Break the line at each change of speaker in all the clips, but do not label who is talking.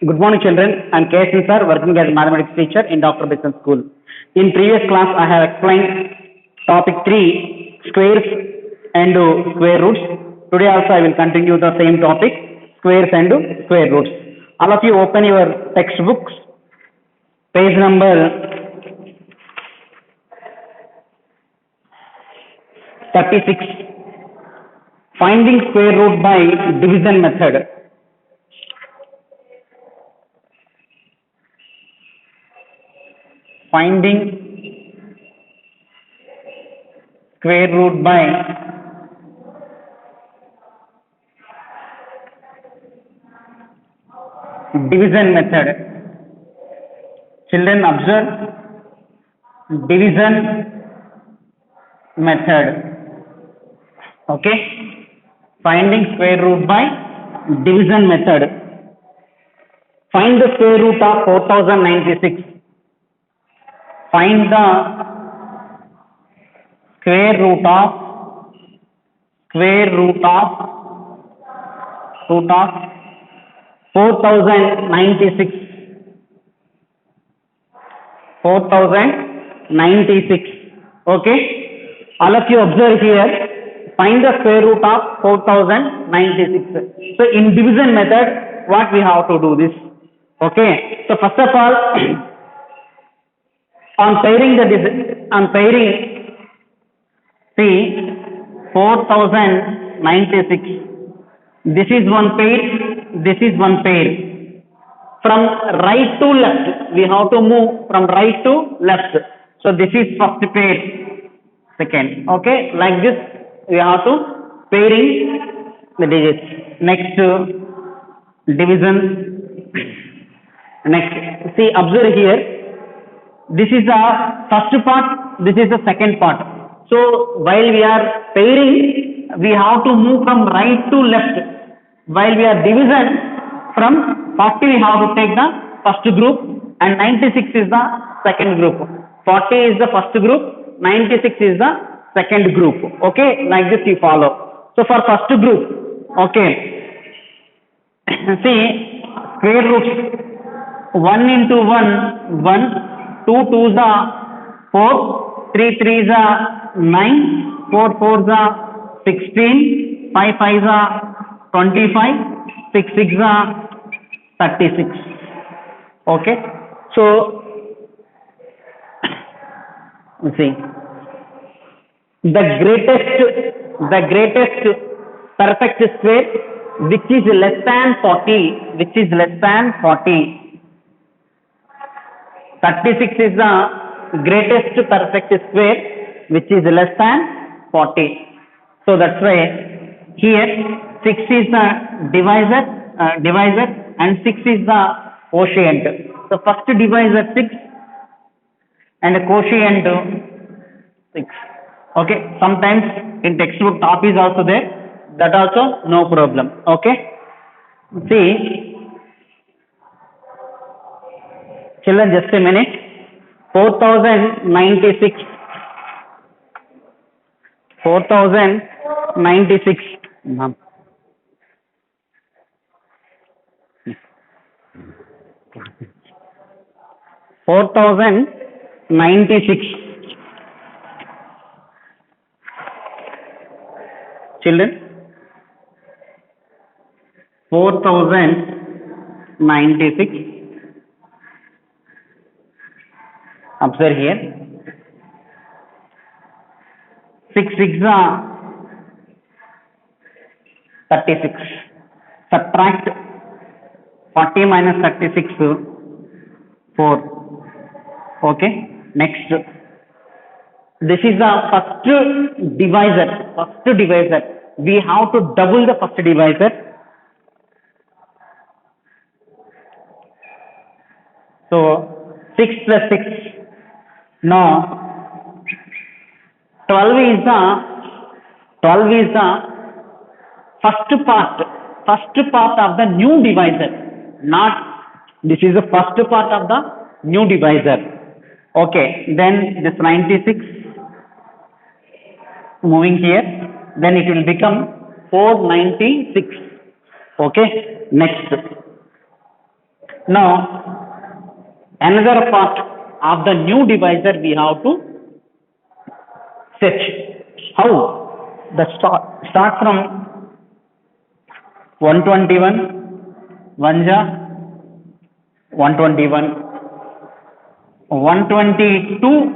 Good morning, children. I am K.S. sir, working as a mathematics teacher in Dr. Bison School. In previous class, I have explained topic 3, squares and square roots. Today also I will continue the same topic, squares and square roots. All of you open your textbooks, page number 36. Finding square root by division method. Finding square root by division method. Children observe division method. Okay, finding square root by division method. Find the square root of 4096. Find the square root of 4096. 4096. Okay, all of you observe here. Find the square root of 4096. So in division method, what we have to do this? Okay, so first of all, on pairing, see 4096. This is one pair. This is one pair. From right to left, we have to move from right to left. So this is first pair, second. Okay, like this we have to pairing the digits. Next division. Next, see, observe here. This is the first part. This is the second part. So while we are pairing, we have to move from right to left. While we are division, from 40 we have to take the first group and 96 is the second group. 40 is the first group, 96 is the second group. Okay, like this you follow. So for first group, okay, see square roots. 1 into 1, 1, 2 2s are 4, 3 3s are 9, 4 4s are 16, 5 5s are 25, 6 6s are 36. Okay, so see the greatest perfect square which is less than 40, 36 is the greatest perfect square which is less than 40. So that's why here 6 is the divisor and 6 is the quotient. So first divisor 6 and quotient 6. Okay, sometimes in textbook top is also there, that also no problem. Okay, see children, just a minute. 4096. 4096. 4096. Children, 4096. Observe here. 6 6 are 36. Subtract 40 minus 36, 4. Okay, next. This is the first divisor. We have to double the first divisor. So 6 plus 6. Now 12 is the first part of the new divisor. Not this is the first part of the new divisor. Okay, then this 96 moving here, then it will become 496. Okay, next. Now, another part of the new divisor we have to set. How? The start from 121, 1 ja, 121, 122,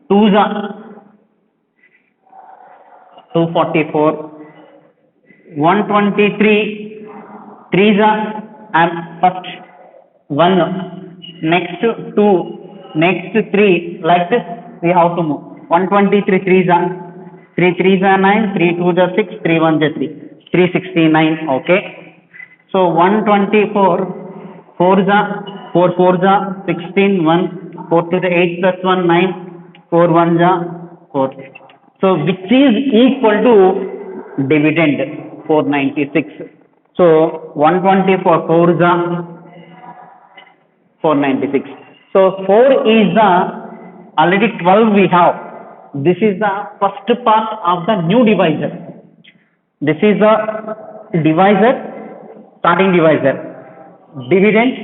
2 ja, 244, 123, 3 ja, and first 1, next 2, next 3, like this we have to move. 123, 3 ja, 3 3 ja 9, 3 2 ja 6, 3 1 ja 3, 369, okay. So 124, 4 ja, 4 4 ja, 16, 1, 4 to the 8 plus 1, 9, 4 1 ja, 4. So which is equal to dividend 496. So 124, 4 ja, 496. So 4 is the already 12 we have. This is the first part of the new divisor. This is the divisor, starting divisor. Dividend,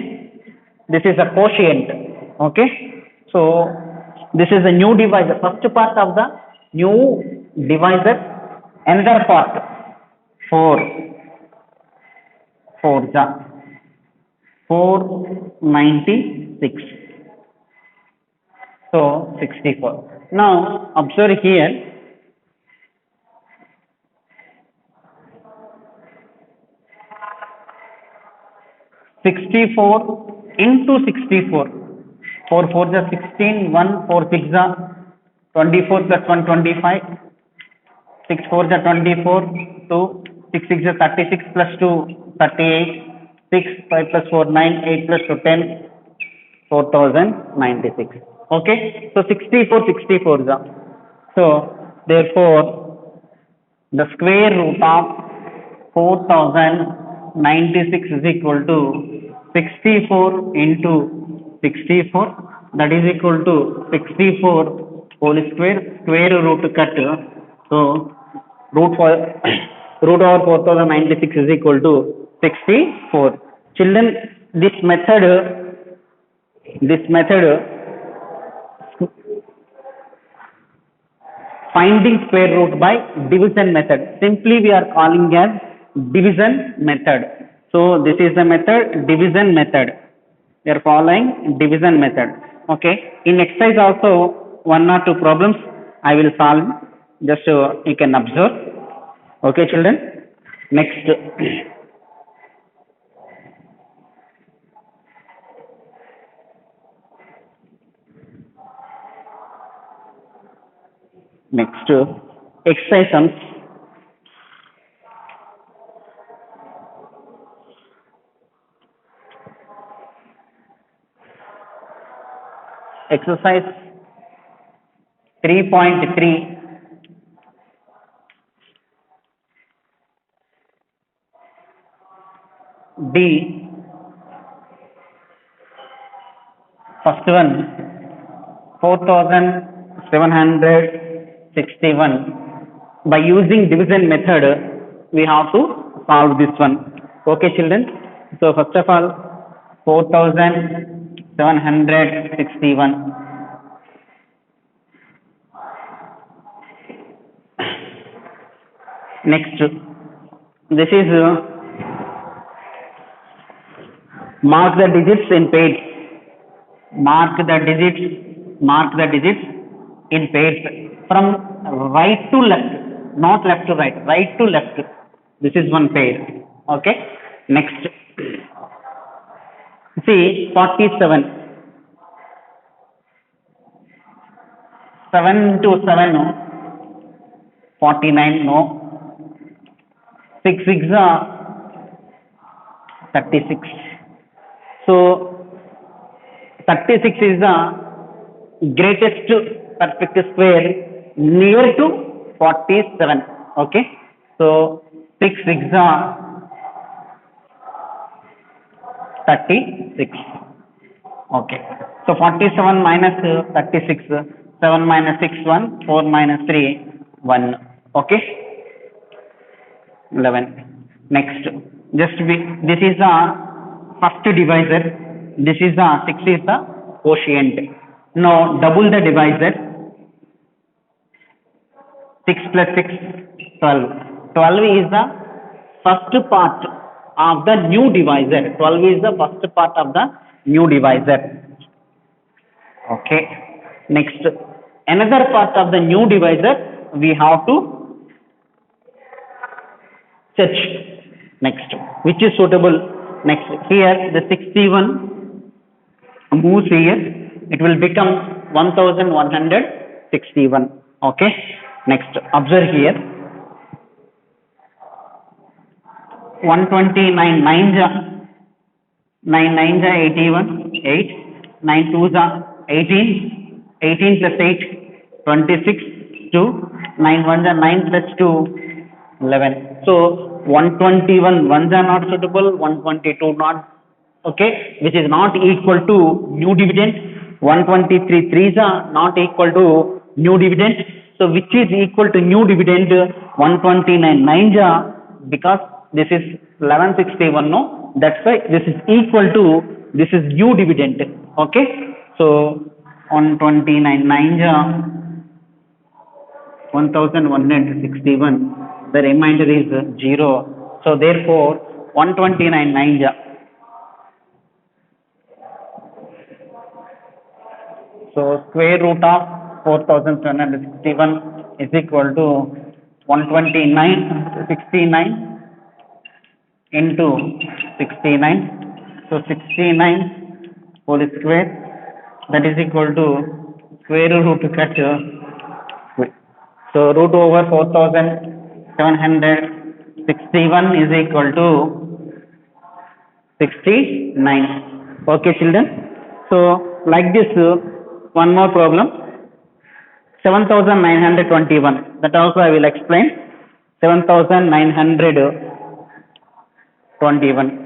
this is a quotient. Okay. So this is the new divisor, first part of the new divisor. Another part, 4, 4 ja, 496. So 64. Now observe here. 64 into 64. 4 4 ja 16, 1 4 6 ja 24 plus 1 25, 6 4 ja 24, 2 6 6 ja 36 plus 2 38, 6 5 plus 4 9, 8 plus 2 10, 4096. Okay, so 64 64 ja. So therefore the square root of 4096 is equal to 64 into 64, that is equal to 64 whole square root cut. So root for root over 4096 is equal to 64. Children, this method finding square root by division method, simply we are calling as division method. So this is the method, division method. We are following division method. Okay, in exercise also 1 or 2 problems I will solve, just you can observe. Okay children, next. Next, exercise sums. Exercise 3.3. D. First one, 4761. By using division method, we have to solve this one. Okay children, so first of all 4761. Next, this is mark the digits in pairs. Mark the digits in pairs from right to left, not left to right, right to left. This is one pair. Okay, next, see 47, 7 to 7, no. 49, no. 6 6 36. So 36 is the greatest perfect square near to 47. Okay, so 6 6 36. Okay, so 47 minus 36, 7 minus 6 1, 4 minus 3 1. Okay, 11. Next, just this is the first divisor, this is the 6 is the quotient. Now double the divisor, 6 plus 6, 12. 12 is the first part of the new divisor. 12 is the first part of the new divisor. Okay. Next, another part of the new divisor we have to search. Next, which is suitable. Next, here the 61 moves here. It will become 1161. Okay. Next, observe here. 129 9 ja 9 9 ja 81 8 9 2 ja 18 18 plus 8 26 2 9 1 ja 9 plus 2 11. So 121 1s are not suitable, 122 not, okay, which is not equal to new dividend. 123 3s are not equal to new dividend. So which is equal to new dividend? 129 9s are, because this is 1161, no, that's why this is equal to, this is new dividend. Okay, so 129 9s are 1161, the remainder is 0. So therefore 129 9s are, so square root of 4761 is equal to 129 into 69. So 69 whole square, that is equal to square root cut. So root over 4761 is equal to 69. Okay children. So like this, one more problem, 7921, that also I will explain. 7921.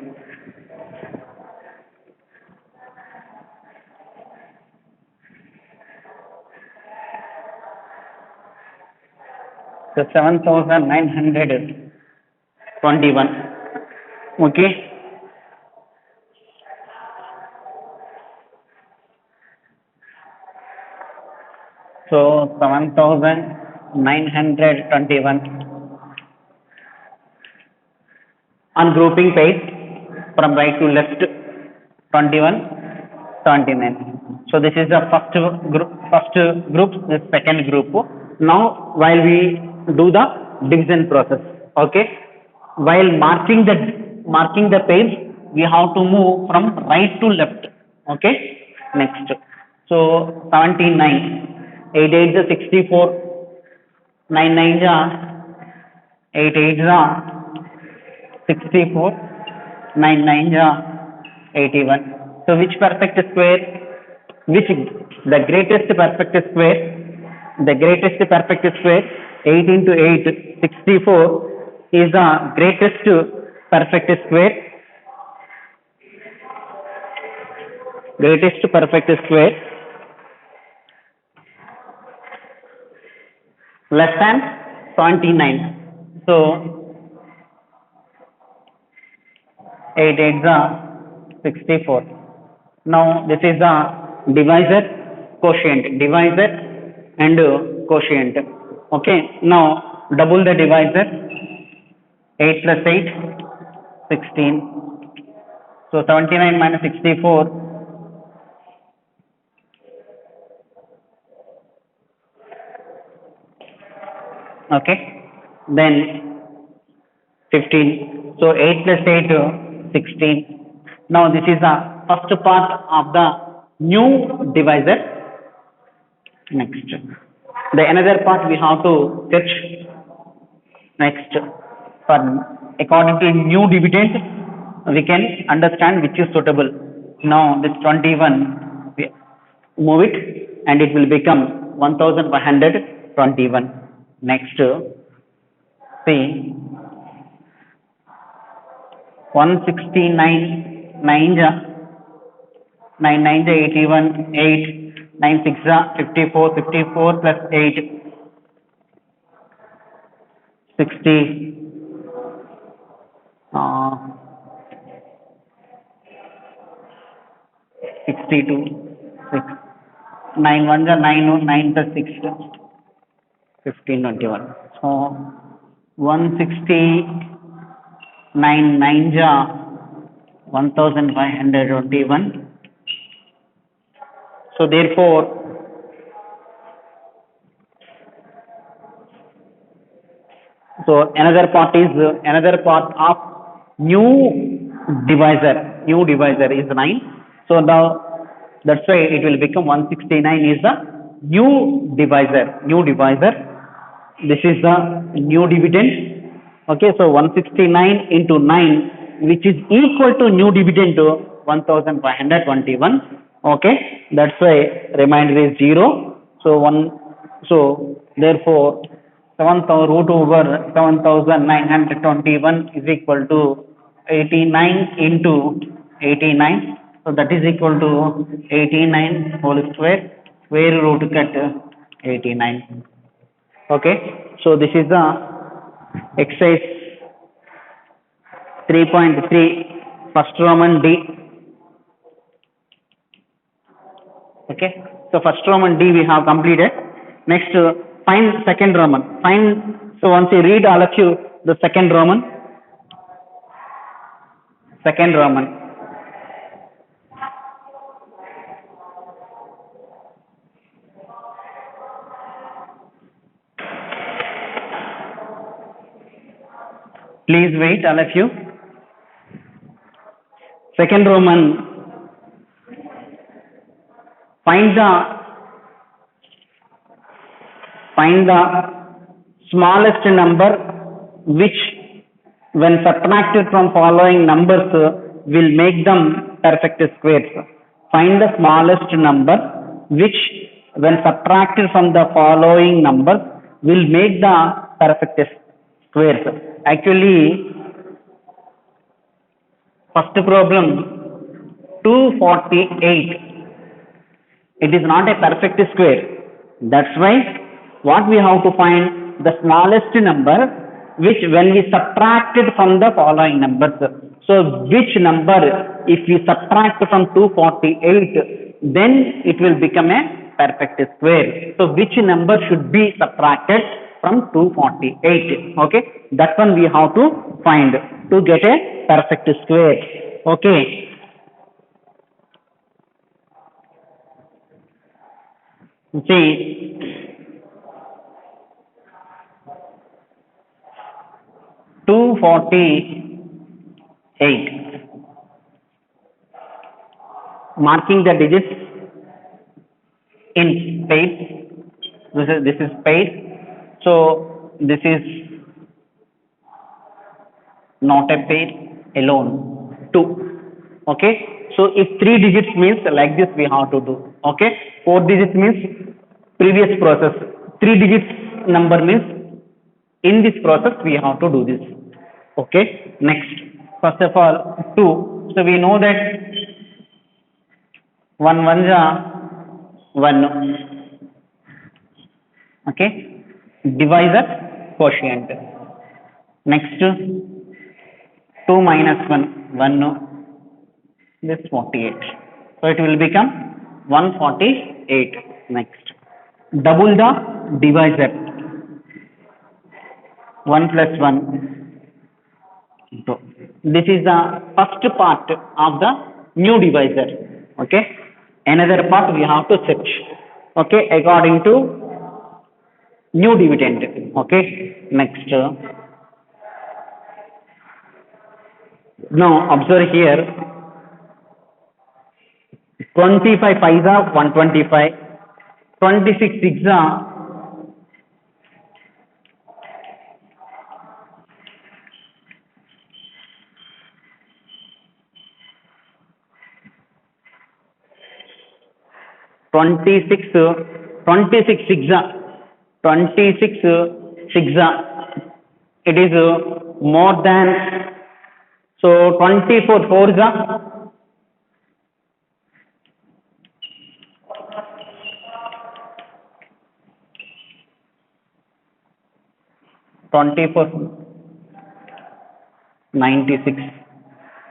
So 7921. Okay. So 7921 on grouping page from right to left, 21 79. So this is the first group, the second group. Now while we do the division process, okay, while marking the page, we have to move from right to left. Okay. Next, so 79 8 8 is 64, 9 9 is 8 8 is 64, 9 9 is 81. So which perfect square, the greatest perfect square, 8 into 8 64 is the greatest perfect square, less than 79. So 8 8 is 64. Now this is the divisor, quotient, and quotient. Okay, now double the divisor, 8 plus 8 16. So 79 minus 64, okay, then 15. So 8 plus 8 16. Now this is the first part of the new divisor. Next, the another part we have to fetch. Next, for according to new dividend, we can understand which is suitable. Now this 21, we move it and it will become 1521. Next, see 169 9 ja 9 9 ja 81 8 9 6 ja 54 54 plus 8 60 uh, 62, 6, 9 1 ja 9, 9 plus 6, 15, 21. So 169, 9 ja 1521. So therefore, so another part of new divisor is 9. So now that's why it will become 169 is the new divisor. This is the new dividend. Okay, so 169 into 9, which is equal to new dividend to 1521. Okay, that's why remainder is 0. So therefore 7,000 root over 7,921 is equal to 89 into 89. So that is equal to 89 whole square. Square root cut 89. Okay, so this is the exercise 3.3 first Roman D. Okay, so first Roman D we have completed. Next, find second Roman. So once you read all of you the second Roman. Please wait, all of you. Second Roman, find the smallest number which, when subtracted from following numbers, will make them perfect squares. Find the smallest number which, when subtracted from the following numbers, will make the perfect squares. Actually, first problem 248. It is not a perfect square. That's why what we have to find the smallest number which, when we subtracted from the following numbers. So which number, if we subtract from 248, then it will become a perfect square. So which number should be subtracted from 248? Okay, that one we have to find to get a perfect square. Okay. See, two 48, marking the digits in pairs. This is pair. So this is not a pair, alone, 2. Okay, so if 3 digits means like this we have to do. Okay, 4 digits means previous process, 3 digits number means in this process we have to do this. Okay, next, first of all 2. So we know that 1 1 ja 1. Okay, divisor quotient. Next, 2 minus 1 1, this 48. So it will become 148. Next, double the divisor, 1 plus 1. So this is the first part of the new divisor. Okay, another part we have to search. Okay, according to new dividend. Okay, next, now observe here, 25 5s are 125, 26 6s are 26 26 6s are 26 6s are, it is more than, so 24 4s are 24 96.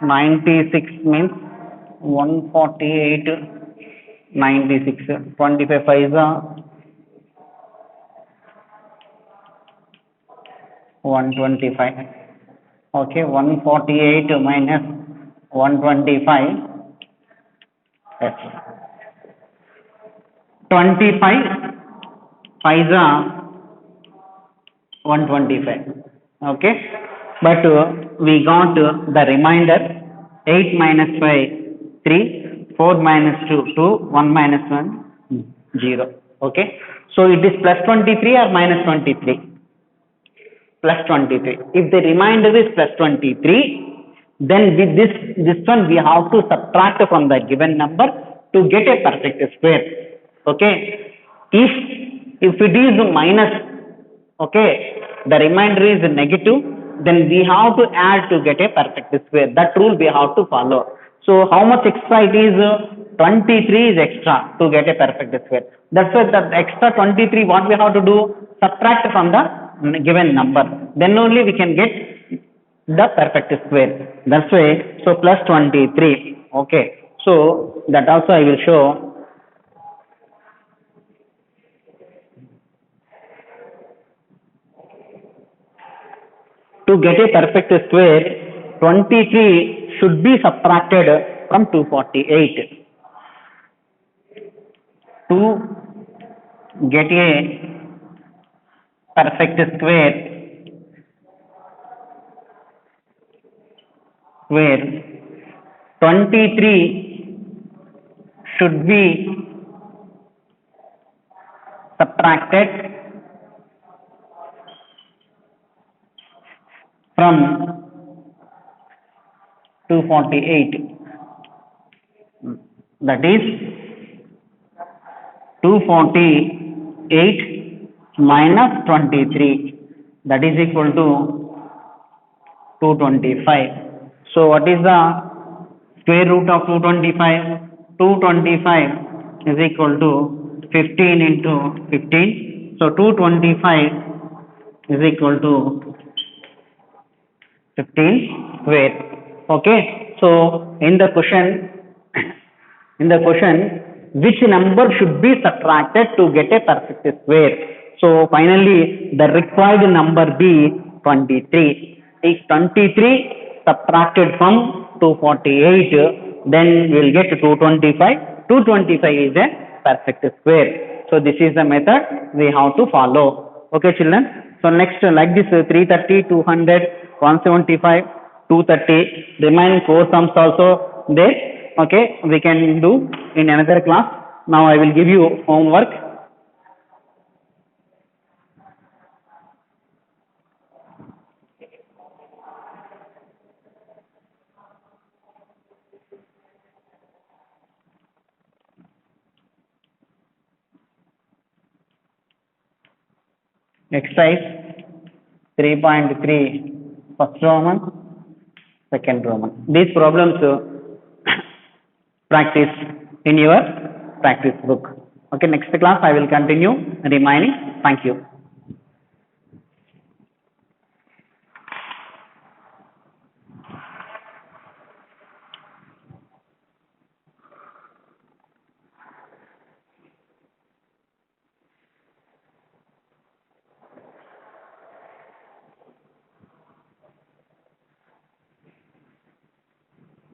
96 means 148, 96. 25 5 125. Okay, 148 minus 125. Yes. 25 5 125. Okay, but we got the remainder 8 minus 5 3, 4 minus 2 2, 1 minus 1 0. Okay, so it is plus 23 or minus 23? Plus 23. If the remainder is plus 23, then with this one we have to subtract from the given number to get a perfect square. Okay, if it is minus, okay, the remainder is negative, then we have to add to get a perfect square. That rule we have to follow. So how much extra it is? 23 is extra to get a perfect square. That's why the extra 23 what we have to do? Subtract from the given number. Then only we can get the perfect square. That's why, so plus 23. Okay, so that also I will show. To get a perfect square, 23 should be subtracted from 248. To get a perfect square, 23 should be subtracted from 248. That is 248 minus 23, that is equal to 225. So what is the square root of 225? 225 is equal to 15 into 15. So 225 is equal to 15 square. Okay, so in the question which number should be subtracted to get a perfect square? So finally the required number be 23. If 23 subtracted from 248, then we will get 225. 225 is a perfect square. So this is the method we have to follow. Okay children, so next like this 330, 200, 175, 230, remaining 4 sums also there. Okay, we can do in another class. Now I will give you homework. Exercise 3.3, first Roman, second Roman. These problems practice in your practice book. Okay, next class I will continue remaining. Thank you.